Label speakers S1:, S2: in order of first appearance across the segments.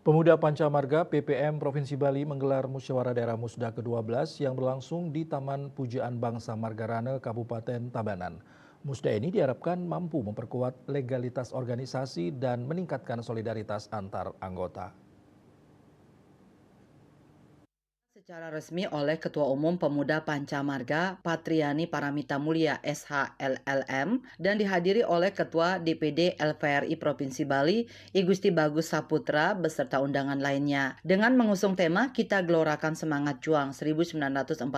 S1: Pemuda Pancamarga PPM Provinsi Bali menggelar musyawarah daerah Musda ke-12 yang berlangsung di Taman Pujaan Bangsa Margarane, Kabupaten Tabanan. Musda ini diharapkan mampu memperkuat legalitas organisasi dan meningkatkan solidaritas antar anggota.
S2: Secara resmi oleh Ketua Umum Pemuda Pancamarga Patriani Paramita Mulia SHLLM dan dihadiri oleh Ketua DPD LVRI Provinsi Bali I Gusti Bagus Saputra beserta undangan lainnya. Dengan mengusung tema Kita Gelorakan Semangat Juang 1945,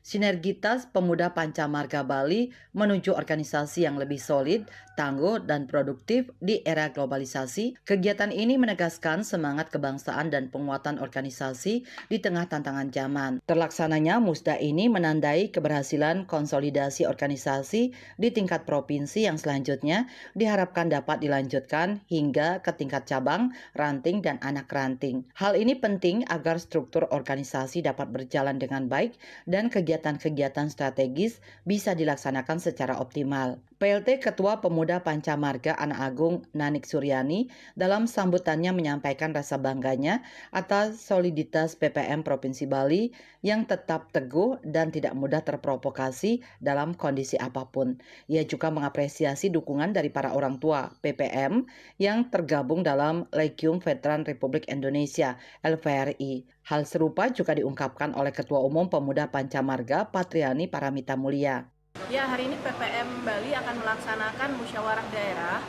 S2: sinergitas pemuda Pancamarga Bali menuju organisasi yang lebih solid, tangguh, dan produktif di era globalisasi. Kegiatan ini menegaskan semangat kebangsaan dan penguatan organisasi di tengah tantangan zaman. Terlaksananya Musda ini menandai keberhasilan konsolidasi organisasi di tingkat provinsi yang selanjutnya diharapkan dapat dilanjutkan hingga ke tingkat cabang, ranting, dan anak ranting. Hal ini penting agar struktur organisasi dapat berjalan dengan baik dan kegiatan-kegiatan strategis bisa dilaksanakan secara optimal. PLT Ketua Pemuda Pancamarga Anak Agung Nanik Suryani dalam sambutannya menyampaikan rasa bangganya atas soliditas PPM Provinsi Bali yang tetap teguh dan tidak mudah terprovokasi dalam kondisi apapun. Ia juga mengapresiasi dukungan dari para orang tua PPM yang tergabung dalam Legium Veteran Republik Indonesia LVRI. Hal serupa juga diungkapkan oleh Ketua Umum Pemuda Pancamarga Patriani Paramita Mulia.
S3: Ya, hari ini PPM Bali akan melaksanakan musyawarah daerah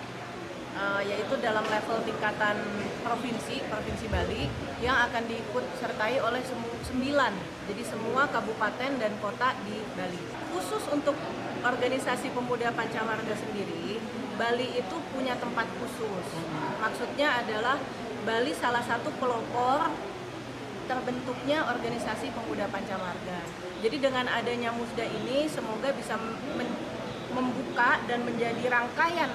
S3: yaitu dalam level tingkatan Provinsi Bali yang akan diikut sertai oleh 9, jadi semua kabupaten dan kota di Bali. Khusus untuk organisasi pemuda Pancamarga sendiri, Bali itu punya tempat khusus. Maksudnya adalah Bali salah satu pelopor terbentuknya organisasi pemuda Pancamarga. Jadi dengan adanya Musda ini semoga bisa membuka dan menjadi rangkaian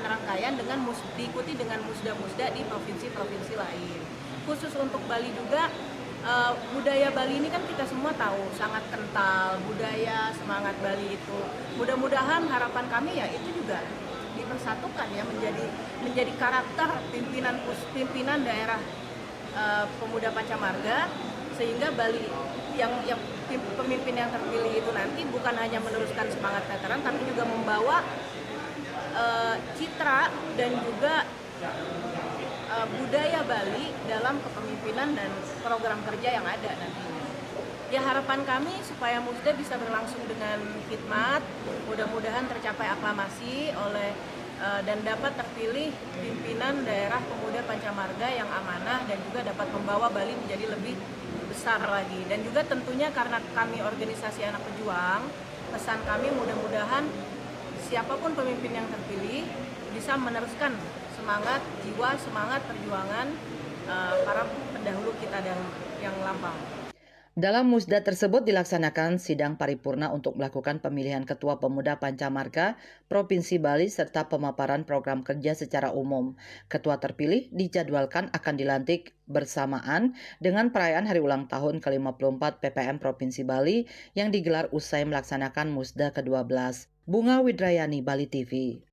S3: dengan diikuti dengan musda-musda di provinsi-provinsi lain. Khusus untuk Bali juga, budaya Bali ini kan kita semua tahu sangat kental, budaya semangat Bali itu. Mudah-mudahan harapan kami ya itu juga dipersatukan ya menjadi karakter pimpinan daerah pemuda Pancamarga, sehingga Bali yang pemimpin yang terpilih itu nanti bukan hanya meneruskan semangat veteran tapi juga membawa citra dan juga budaya Bali dalam kepemimpinan dan program kerja yang ada nantinya. Ya, harapan kami supaya Musda bisa berlangsung dengan khidmat, mudah-mudahan tercapai aklamasi oleh dan dapat terpilih pimpinan daerah pemuda Pancamarga yang amanah dan juga dapat membawa Bali menjadi lebih besar lagi. Dan juga tentunya karena kami organisasi anak pejuang, pesan kami mudah-mudahan siapapun pemimpin yang terpilih bisa meneruskan semangat jiwa, semangat perjuangan para pendahulu kita yang lampau.
S2: Dalam musda tersebut dilaksanakan sidang paripurna untuk melakukan pemilihan Ketua Pemuda Pancamarga Provinsi Bali serta pemaparan program kerja secara umum. Ketua terpilih dijadwalkan akan dilantik bersamaan dengan perayaan hari ulang tahun ke-54 PPM Provinsi Bali yang digelar usai melaksanakan musda ke-12. Bunga Widrayani, Bali TV.